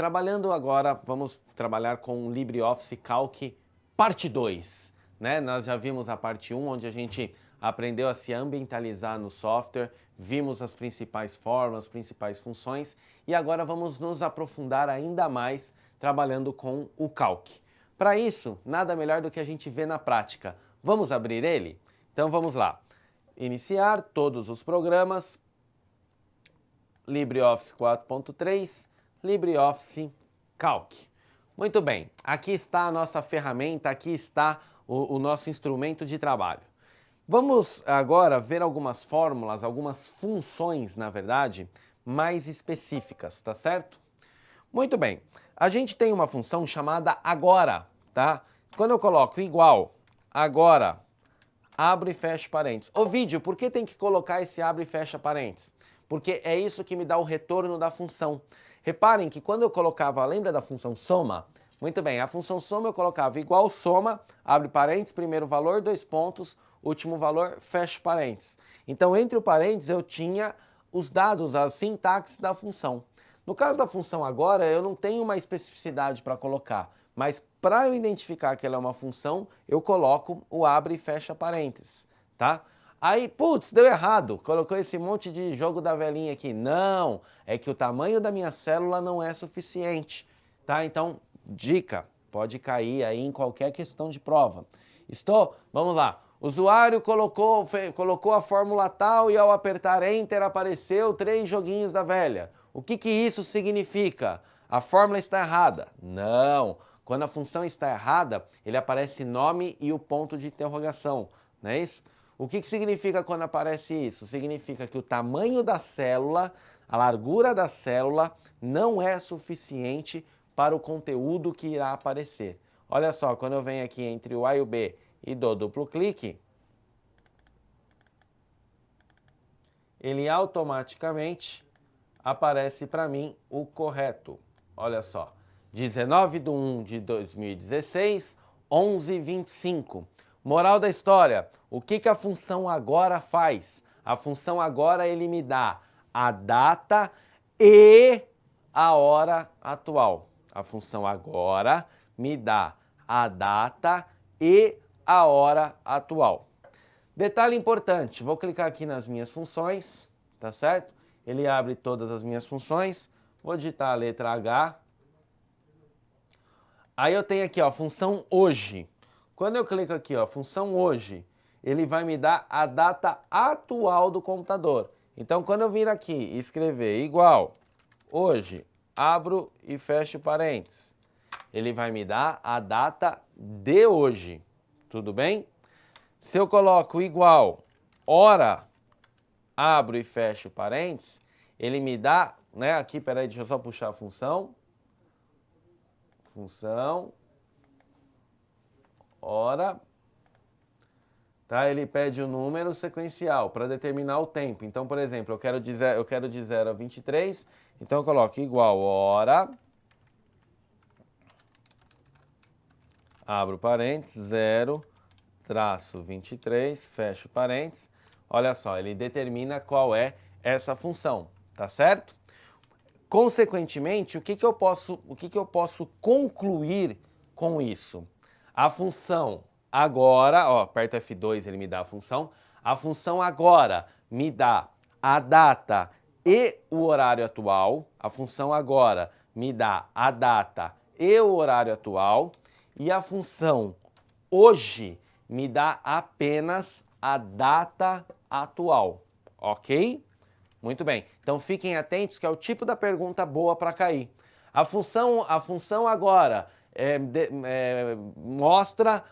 trabalhando agora, vamos trabalhar com o LibreOffice Calc parte 2, né? Nós já vimos a parte 1, onde a gente aprendeu a se ambientalizar no software, vimos as principais formas, as principais funções, e agora vamos nos aprofundar ainda mais trabalhando com o Calc. Para isso, nada melhor do que a gente ver na prática. Vamos abrir ele? Então vamos lá. Iniciar todos os programas, LibreOffice 4.3, LibreOffice Calc. Muito bem, aqui está a nossa ferramenta, aqui está o nosso instrumento de trabalho. Vamos agora ver algumas fórmulas, algumas funções, na verdade, mais específicas, tá certo? Muito bem, a gente tem uma função chamada agora, tá? Quando eu coloco igual, agora, abre e fecha parênteses. Ô vídeo, por que tem que colocar esse abre e fecha parênteses? Porque é isso que me dá o retorno da função. Reparem que quando eu colocava, lembra da função soma? Muito bem, a função soma eu colocava igual soma, abre parênteses, primeiro valor, 2 pontos, último valor, fecha parênteses. Então, entre o parênteses eu tinha os dados, a sintaxe da função. No caso da função agora, eu não tenho uma especificidade para colocar, mas para eu identificar que ela é uma função, eu coloco o abre e fecha parênteses, tá? Aí, putz, deu errado, colocou esse monte de jogo da velhinha aqui. Não, é que o tamanho da minha célula não é suficiente, tá? Então, dica, pode cair aí em qualquer questão de prova. Vamos lá. O usuário colocou a fórmula tal e ao apertar Enter apareceu 3 joguinhos da velha. O que isso significa? A fórmula está errada. Não, quando a função está errada, ele aparece nome e o ponto de interrogação, não é isso? O que significa quando aparece isso? Significa que o tamanho da célula, a largura da célula, não é suficiente para o conteúdo que irá aparecer. Olha só, quando eu venho aqui entre o A e o B e dou duplo clique, ele automaticamente aparece para mim o correto. Olha só, 19/1/2016, 11:25. Moral da história, o que a função agora faz? A função agora ele me dá a data e a hora atual. A função agora me dá a data e a hora atual. Detalhe importante, vou clicar aqui nas minhas funções, tá certo? Ele abre todas as minhas funções, vou digitar a letra H. Aí eu tenho aqui, ó, função hoje. Quando eu clico aqui, ó, função hoje, ele vai me dar a data atual do computador. Então, quando eu vir aqui e escrever igual hoje, abro e fecho parênteses, ele vai me dar a data de hoje. Tudo bem? Se eu coloco igual hora, abro e fecho parênteses, ele me dá, né, aqui, peraí, deixa eu só puxar a função, hora, tá? Ele pede o número sequencial para determinar o tempo. Então, por exemplo, eu quero de 0 a 23, então eu coloco igual hora, abro parênteses, 0, traço 23, fecho parênteses. Olha só, ele determina qual é essa função, tá certo? Consequentemente, o que eu posso concluir com isso? A função agora, ó, aperto F2, ele me dá a função. A função agora me dá a data e o horário atual. A função agora me dá a data e o horário atual. E a função hoje me dá apenas a data atual, ok? Muito bem, então fiquem atentos que é o tipo da pergunta boa para cair. A função agora mostra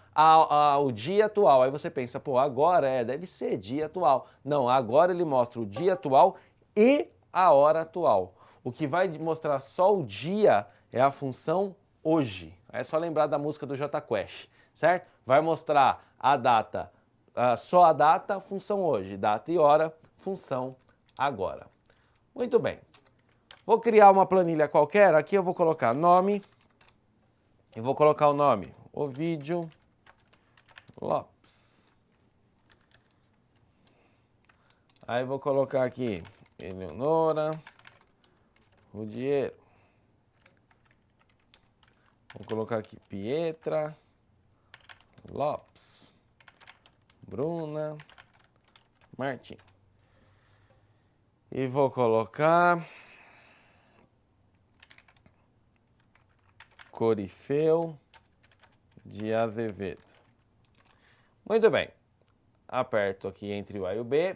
o dia atual. Aí você pensa, pô, agora deve ser dia atual. Não, agora ele mostra o dia atual e a hora atual. O que vai mostrar só o dia é a função hoje. É só lembrar da música do Jota Quest, certo? Vai mostrar a data, só a data, função hoje. Data e hora, função agora. Muito bem. Vou criar uma planilha qualquer. Aqui eu vou colocar nome. E vou colocar o nome. Ovidio Lopes. Aí vou colocar aqui Eleonora Rudiero. Vou colocar aqui Pietra Lopes, Bruna Martins. E vou colocar Corifeu de Azevedo. Muito bem. Aperto aqui entre o A e o B.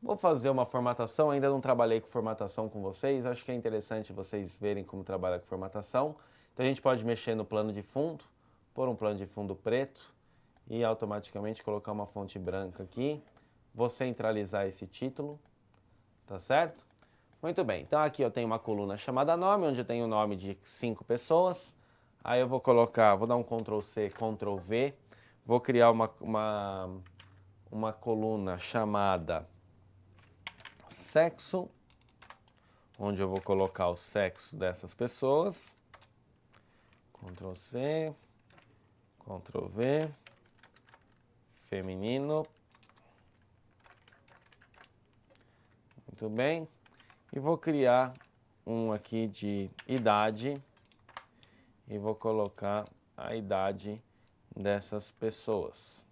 Vou fazer uma formatação. Ainda não trabalhei com formatação com vocês. Acho que é interessante vocês verem como trabalha com formatação. Então a gente pode mexer no plano de fundo, pôr um plano de fundo preto e automaticamente colocar uma fonte branca aqui. Vou centralizar esse título. Tá certo? Muito bem, então aqui eu tenho uma coluna chamada nome, onde eu tenho o nome de 5 pessoas. Aí eu vou colocar, vou dar um Ctrl C, Ctrl V. Vou criar uma coluna chamada sexo, onde eu vou colocar o sexo dessas pessoas. Ctrl C, Ctrl V, feminino. Muito bem. E vou criar um aqui de idade e vou colocar a idade dessas pessoas.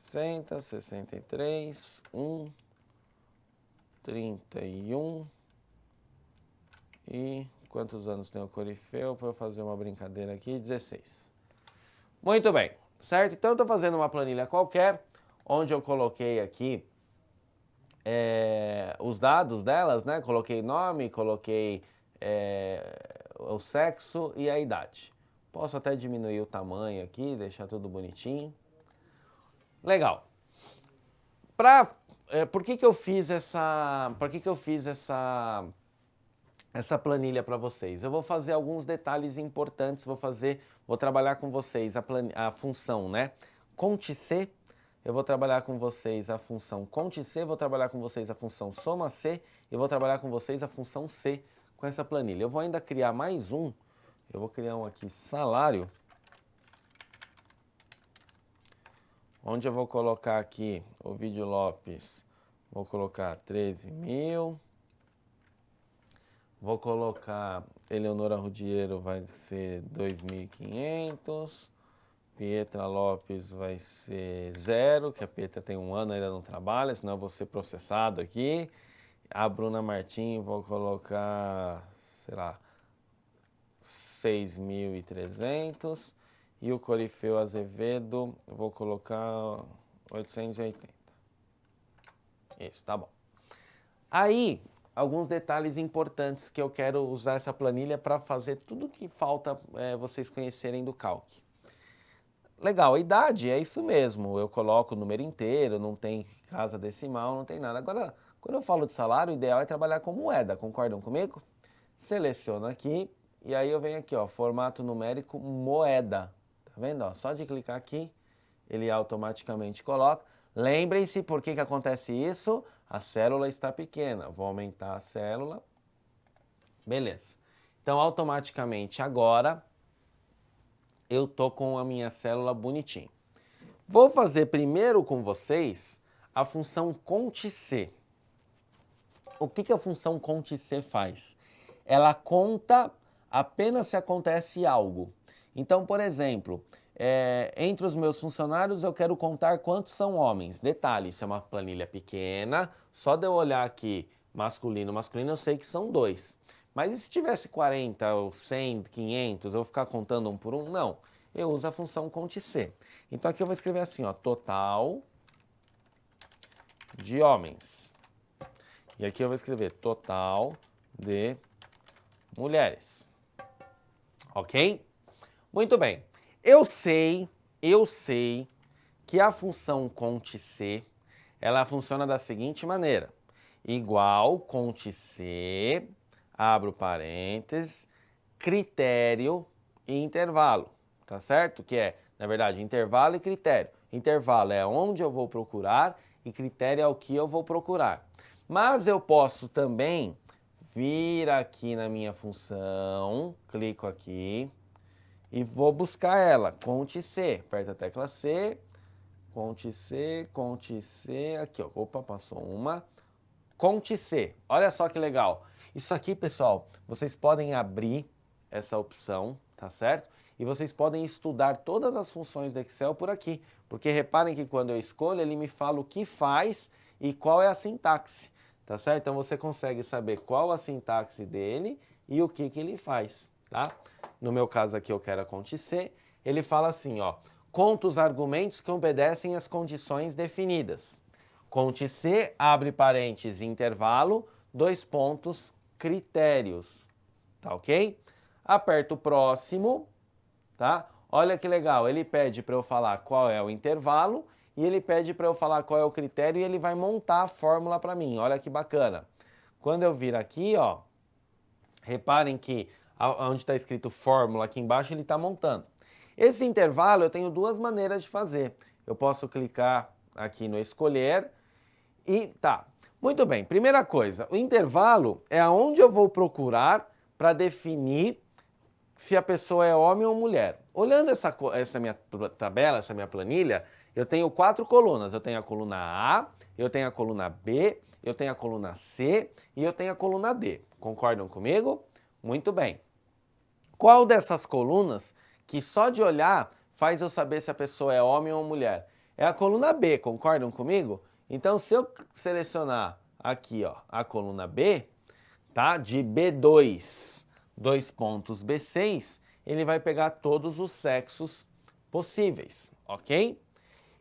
60, 63, 1, 31 e quantos anos tem o Corifeu? Para eu fazer uma brincadeira aqui, 16. Muito bem, certo? Então eu estou fazendo uma planilha qualquer, onde eu coloquei aqui os dados delas, né? Coloquei nome, coloquei o sexo e a idade. Posso até diminuir o tamanho aqui, deixar tudo bonitinho. Legal. Por que eu fiz essa planilha para vocês? Eu vou fazer alguns detalhes importantes, vou trabalhar com vocês a função, né? Conte C. Eu vou trabalhar com vocês a função conte C, vou trabalhar com vocês a função soma C e vou trabalhar com vocês a função C com essa planilha. Eu vou ainda criar mais um, eu vou criar um aqui, salário, onde eu vou colocar aqui o Ovidio Lopes, vou colocar 13 mil, vou colocar Eleonora Rudiero, vai ser 2.500, Pietra Lopes vai ser 0, que a Pietra tem 1 ano, ainda não trabalha, senão eu vou ser processado aqui. A Bruna Martins vou colocar, sei lá, 6.300. E o Corifeu Azevedo vou colocar 880. Isso, tá bom. Aí, alguns detalhes importantes que eu quero usar essa planilha para fazer tudo que falta vocês conhecerem do Calc. Legal, a idade é isso mesmo, eu coloco o número inteiro, não tem casa decimal, não tem nada. Agora, quando eu falo de salário, o ideal é trabalhar com moeda, concordam comigo? Seleciono aqui e aí eu venho aqui, ó, formato numérico moeda. Tá vendo? Ó, só de clicar aqui, ele automaticamente coloca. Lembrem-se por que acontece isso? A célula está pequena, vou aumentar a célula. Beleza. Então, automaticamente agora eu tô com a minha célula bonitinho. Vou fazer primeiro com vocês a função conte-C. O que a função conte-C faz? Ela conta apenas se acontece algo. Então, por exemplo, entre os meus funcionários eu quero contar quantos são homens. Detalhe, isso é uma planilha pequena, só de eu olhar aqui masculino, eu sei que são 2. Mas e se tivesse 40 ou 100, 500, eu vou ficar contando um por um? Não, eu uso a função conte-C. Então aqui eu vou escrever assim, ó, total de homens. E aqui eu vou escrever total de mulheres. Ok? Muito bem. Eu sei que a função conte-C, ela funciona da seguinte maneira. Igual conte-C, abro parênteses, critério e intervalo. Tá certo? Que é, na verdade, intervalo e critério. Intervalo é onde eu vou procurar e critério é o que eu vou procurar. Mas eu posso também vir aqui na minha função, clico aqui e vou buscar ela, conte C, aperta a tecla C, conte C, aqui ó, opa, passou uma, conte C, olha só que legal. Isso aqui, pessoal, vocês podem abrir essa opção, tá certo? E vocês podem estudar todas as funções do Excel por aqui, porque reparem que quando eu escolho, ele me fala o que faz e qual é a sintaxe, tá certo? Então você consegue saber qual a sintaxe dele e o que ele faz, tá? No meu caso aqui eu quero a conte C, ele fala assim, ó, conta os argumentos que obedecem às condições definidas. Conte C, abre parênteses, intervalo, 2 pontos, critérios, tá ok? Aperto o próximo, tá? Olha que legal, ele pede para eu falar qual é o intervalo e ele pede para eu falar qual é o critério e ele vai montar a fórmula para mim, olha que bacana. Quando eu vir aqui, ó, reparem que onde está escrito fórmula aqui embaixo, ele está montando. Esse intervalo eu tenho duas maneiras de fazer. Eu posso clicar aqui no escolher e tá. Muito bem, primeira coisa, o intervalo é aonde eu vou procurar para definir se a pessoa é homem ou mulher. Olhando essa minha tabela, essa minha planilha, eu tenho 4 colunas. Eu tenho a coluna A, eu tenho a coluna B, eu tenho a coluna C e eu tenho a coluna D. Concordam comigo? Muito bem. Qual dessas colunas que só de olhar faz eu saber se a pessoa é homem ou mulher? É a coluna B, concordam comigo? Então, se eu selecionar aqui, ó, a coluna B, tá? De B2, 2 pontos B6, ele vai pegar todos os sexos possíveis, ok?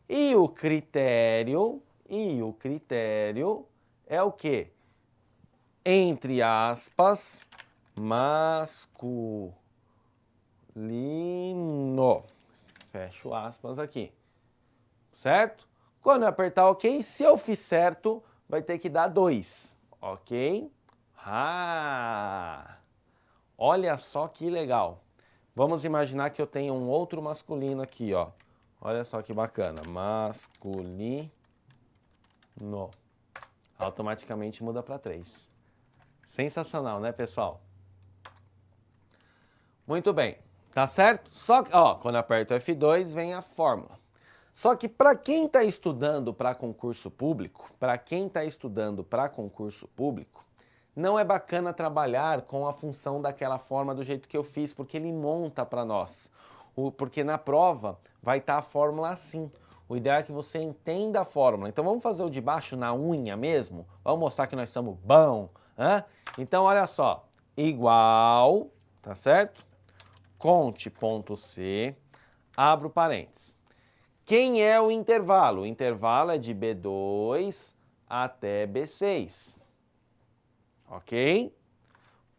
E o critério é o quê? Entre aspas, masculino. Fecho aspas aqui. Certo? Quando eu apertar OK, se eu fiz certo, vai ter que dar 2. Ok? Olha só que legal. Vamos imaginar que eu tenho um outro masculino aqui, ó. Olha só que bacana. Masculino. Automaticamente muda para 3. Sensacional, né, pessoal? Muito bem. Tá certo? Só que, ó, quando eu aperto F2, vem a fórmula. Só que para quem está estudando para concurso público, não é bacana trabalhar com a função daquela forma do jeito que eu fiz, porque ele monta para nós. Porque na prova vai estar a fórmula assim. O ideal é que você entenda a fórmula. Então vamos fazer o de baixo na unha mesmo? Vamos mostrar que nós somos bom. Então olha só, igual, tá certo? Conte.c, abro parênteses. Quem é o intervalo? O intervalo é de B2 até B6. Ok?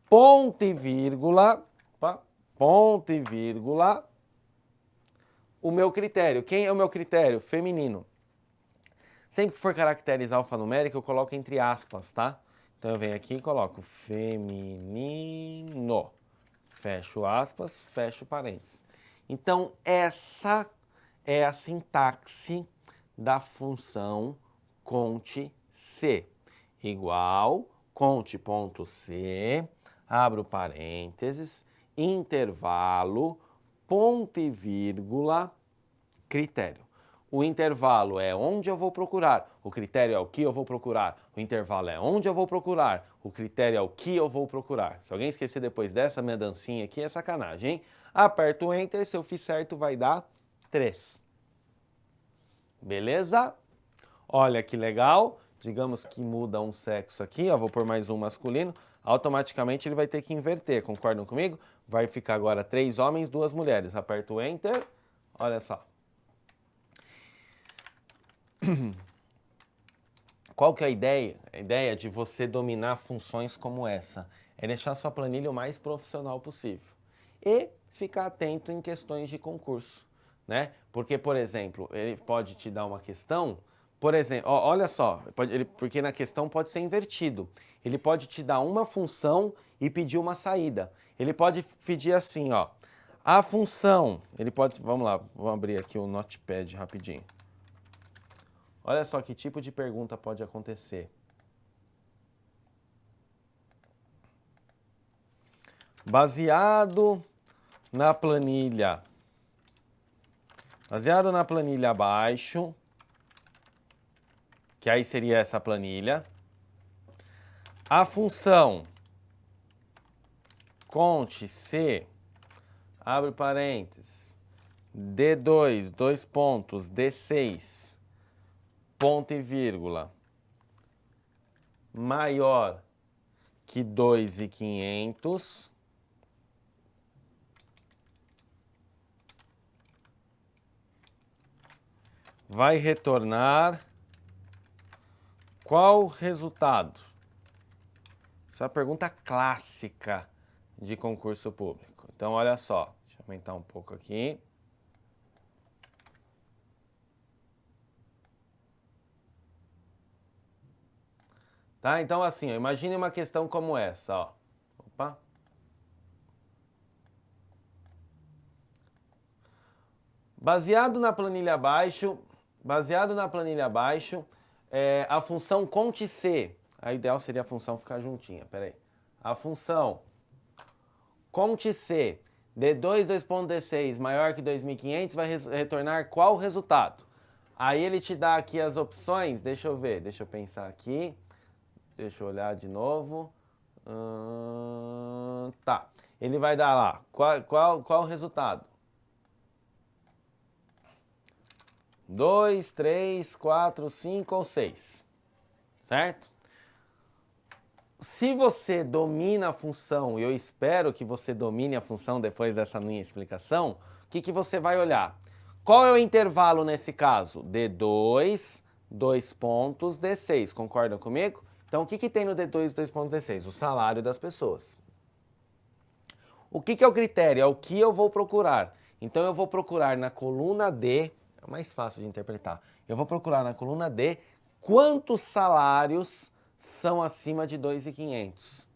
Ponto e vírgula, o meu critério. Quem é o meu critério? Feminino. Sempre que for caracterizar alfanumérico, eu coloco entre aspas, tá? Então eu venho aqui e coloco feminino. Fecho aspas, fecho parênteses. Então essa é a sintaxe da função conte C. Igual, conte.c, abro parênteses, intervalo, ponto e vírgula, critério. O intervalo é onde eu vou procurar, o critério é o que eu vou procurar. O intervalo é onde eu vou procurar, o critério é o que eu vou procurar. Se alguém esquecer depois dessa minha dancinha aqui, é sacanagem, hein? Aperto o Enter, se eu fiz certo vai dar 3. Beleza? Olha que legal. Digamos que muda um sexo aqui, ó, vou pôr mais um masculino. Automaticamente ele vai ter que inverter, concordam comigo? Vai ficar agora 3 homens, 2 mulheres. Aperto o Enter, olha só. Qual que é a ideia? A ideia de você dominar funções como essa é deixar sua planilha o mais profissional possível. E ficar atento em questões de concurso, né? Porque, por exemplo, ele pode te dar uma questão, por exemplo, ó, olha só, porque na questão pode ser invertido. Ele pode te dar uma função e pedir uma saída. Ele pode pedir assim, ó, a função, ele pode, vamos lá, vamos abrir aqui o Notepad rapidinho. Olha só que tipo de pergunta pode acontecer. Baseado na planilha abaixo, que aí seria essa planilha, a função conte se, abre parênteses, D2, dois pontos, D6, ponto e vírgula, maior que 2.500, vai retornar qual resultado? Isso é uma pergunta clássica de concurso público. Então, olha só, deixa eu aumentar um pouco aqui. Tá? Então, assim, ó, imagine uma questão como essa, ó. Opa. Baseado na planilha abaixo, a função conte se, a ideal seria a função ficar juntinha, peraí. A função conte se D2, 2.D6 maior que 2.500 vai retornar qual resultado? Aí ele te dá aqui as opções, deixa eu ver, deixa eu pensar aqui, deixa eu olhar de novo. Tá, ele vai dar lá, qual o resultado? 2, 3, 4, 5 ou 6, certo? Se você domina a função, e eu espero que você domine a função depois dessa minha explicação, o que você vai olhar? Qual é o intervalo nesse caso? D2, 2 pontos, D6, concordam comigo? Então, o que tem no D2, 2 pontos, D6? O salário das pessoas. O que é o critério? É o que eu vou procurar. Então, eu vou procurar na coluna D, é mais fácil de interpretar, eu vou procurar na coluna D quantos salários são acima de 2.500,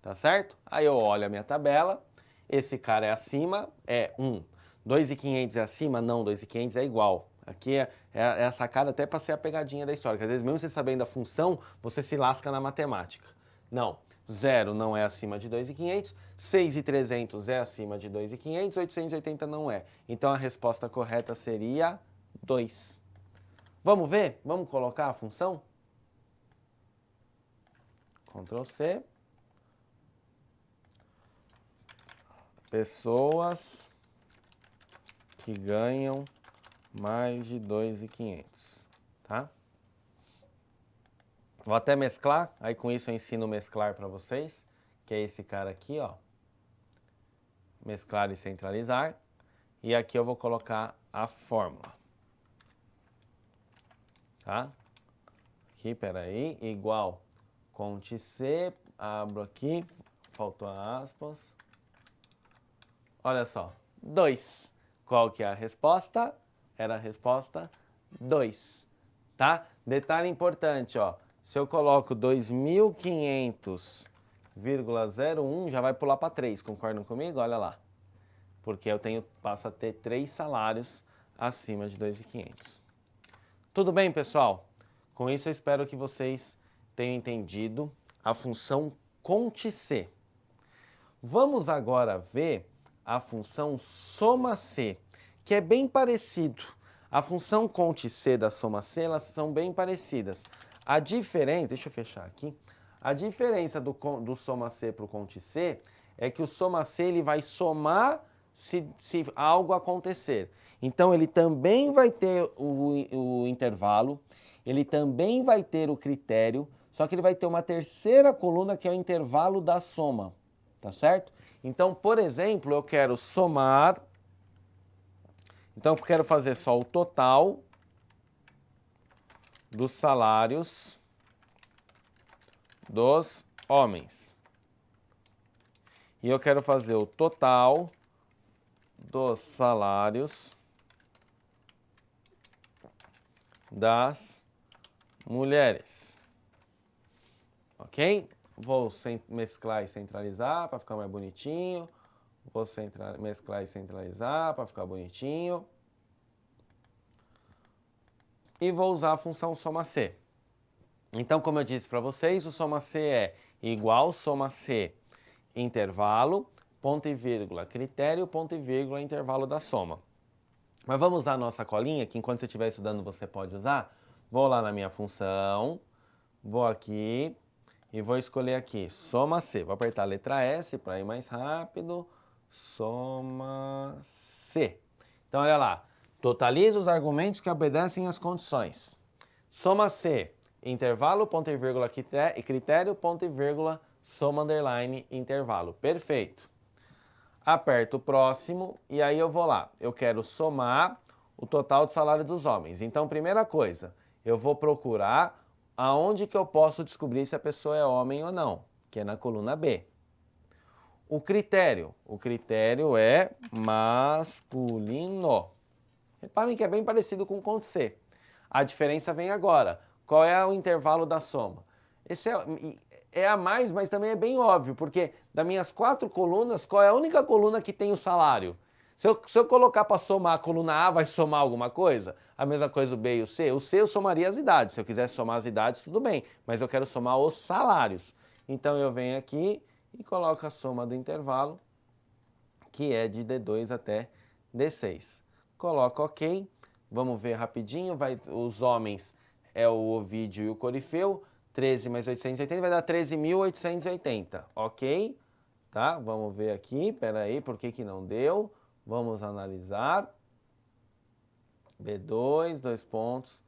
tá certo? Aí eu olho a minha tabela, esse cara é acima, é 1. 2.500 é acima? Não, 2.500 é igual. Aqui é a sacada até para ser a pegadinha da história, que às vezes mesmo você sabendo a função, você se lasca na matemática. Não, 0 não é acima de 2.500, 6.300 é acima de 2.500, 880 não é. Então a resposta correta seria 2. Vamos ver? Vamos colocar a função? Ctrl C. Pessoas que ganham mais de 2.500, tá? Vou até mesclar, aí com isso eu ensino mesclar para vocês, que é esse cara aqui, ó. Mesclar e centralizar. E aqui eu vou colocar a fórmula. Tá? Aqui, peraí, igual conte C, abro aqui, faltou aspas. Olha só, 2. Qual que é a resposta? Era a resposta 2, tá? Detalhe importante, ó. Se eu coloco 2.500,01, já vai pular para 3, concordam comigo? Olha lá. Porque eu passo a ter 3 salários acima de 2.500. Tudo bem, pessoal? Com isso eu espero que vocês tenham entendido a função conte C. Vamos agora ver a função soma C, que é bem parecido. A função conte C da soma C, elas são bem parecidas. A diferença, deixa eu fechar aqui, a diferença do soma C para o conte C é que o soma C ele vai somar se algo acontecer. Então ele também vai ter o intervalo, ele também vai ter o critério, só que ele vai ter uma terceira coluna que é o intervalo da soma, tá certo? Então, por exemplo, eu quero somar, então eu quero fazer só o total dos salários dos homens. E eu quero fazer o total dos salários das mulheres. Ok? Vou mesclar e centralizar para ficar mais bonitinho. Vou mesclar e centralizar para ficar bonitinho. E vou usar a função soma C. Então, como eu disse para vocês, o soma C é igual soma C intervalo, ponto e vírgula, critério, ponto e vírgula, intervalo da soma. Mas vamos usar a nossa colinha, que enquanto você estiver estudando você pode usar. Vou lá na minha função, vou aqui e vou escolher aqui, soma C. Vou apertar a letra S para ir mais rápido. Soma C. Então, olha lá. Totaliza os argumentos que obedecem às condições. Soma C. Intervalo, ponto e vírgula, critério, ponto e vírgula, soma underline, intervalo. Perfeito. Aperto o próximo e aí eu vou lá. Eu quero somar o total de salário dos homens. Então, primeira coisa, eu vou procurar aonde que eu posso descobrir se a pessoa é homem ou não, que é na coluna B. O critério é masculino. Reparem que é bem parecido com o conto C. A diferença vem agora. Qual é o intervalo da soma? Esse é a mais, mas também é bem óbvio, porque das minhas 4 colunas, qual é a única coluna que tem o salário? Se eu colocar para somar a coluna A, vai somar alguma coisa? A mesma coisa o B e o C? O C eu somaria as idades. Se eu quisesse somar as idades, tudo bem. Mas eu quero somar os salários. Então eu venho aqui e coloco a soma do intervalo, que é de D2 até D6. Coloco OK. Vamos ver rapidinho. Os homens é o Ovídio e o Corifeu. 13 mais 880 vai dar 13.880. OK? Tá? Vamos ver aqui. Espera aí, por que não deu? Vamos analisar. B2, 2 pontos.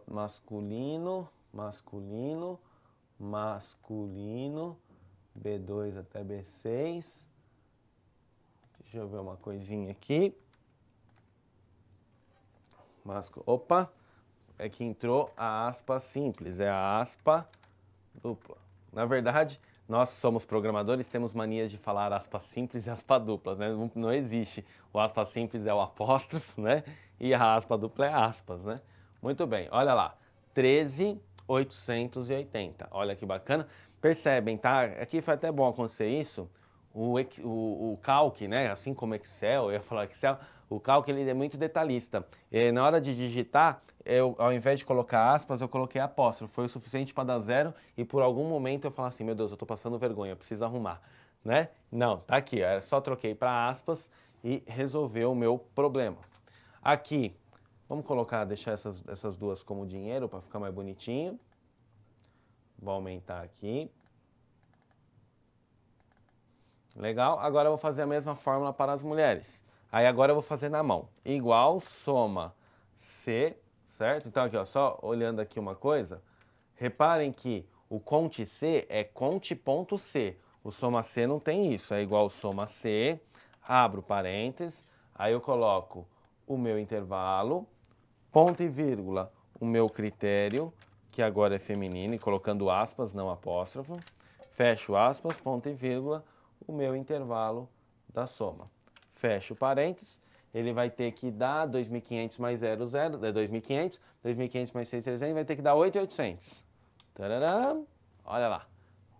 Masculino, masculino, masculino. B2 até B6. Deixa eu ver uma coisinha aqui. Opa! É que entrou a aspa simples, é a aspa dupla. Na verdade, nós somos programadores, temos manias de falar aspa simples e aspa duplas, né? Não existe. O aspa simples é o apóstrofo, né? E a aspa dupla é aspas, né? Muito bem, olha lá. 13.880. Olha que bacana. Percebem, tá? Aqui foi até bom acontecer isso. O Calc, né? Assim como Excel, eu ia falar Excel, o Calc ele é muito detalhista. Na hora de digitar, ao invés de colocar aspas, eu coloquei apóstrofo. Foi o suficiente para dar 0 e por algum momento eu falar assim, meu Deus, eu estou passando vergonha, eu preciso arrumar, né? Não, tá aqui, eu só troquei para aspas e resolveu o meu problema. Aqui, vamos deixar essas duas como dinheiro para ficar mais bonitinho. Vou aumentar aqui. Legal, agora eu vou fazer a mesma fórmula para as mulheres. Aí agora eu vou fazer na mão. Igual soma C, certo? Então aqui, ó, só olhando aqui uma coisa. Reparem que o conte C é conte.C. O soma C não tem isso. É igual soma C, abro parênteses, aí eu coloco o meu intervalo, ponto e vírgula, o meu critério, que agora é feminino, e colocando aspas, não apóstrofo. Fecho aspas, ponto e vírgula, o meu intervalo da soma. Fecho parênteses, ele vai ter que dar 2.500 mais 0, 0, é 2.500, 2.500 mais 6.300, vai ter que dar 8.800. Tararam, olha lá,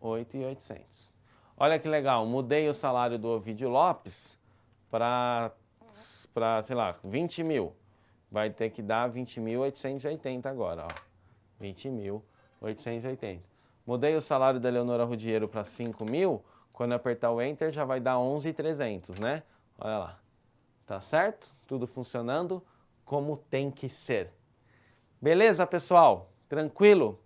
8.800. Olha que legal, mudei o salário do Ovídio Lopes para, sei lá, 20 mil. Vai ter que dar 20.880 agora, ó. 20.880. Mudei o salário da Leonora Rudiero para 5 mil, quando apertar o Enter já vai dar 11.300, né? Olha lá. Tá certo? Tudo funcionando como tem que ser. Beleza, pessoal? Tranquilo?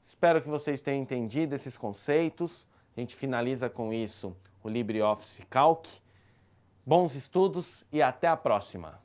Espero que vocês tenham entendido esses conceitos. A gente finaliza com isso o LibreOffice Calc. Bons estudos e até a próxima!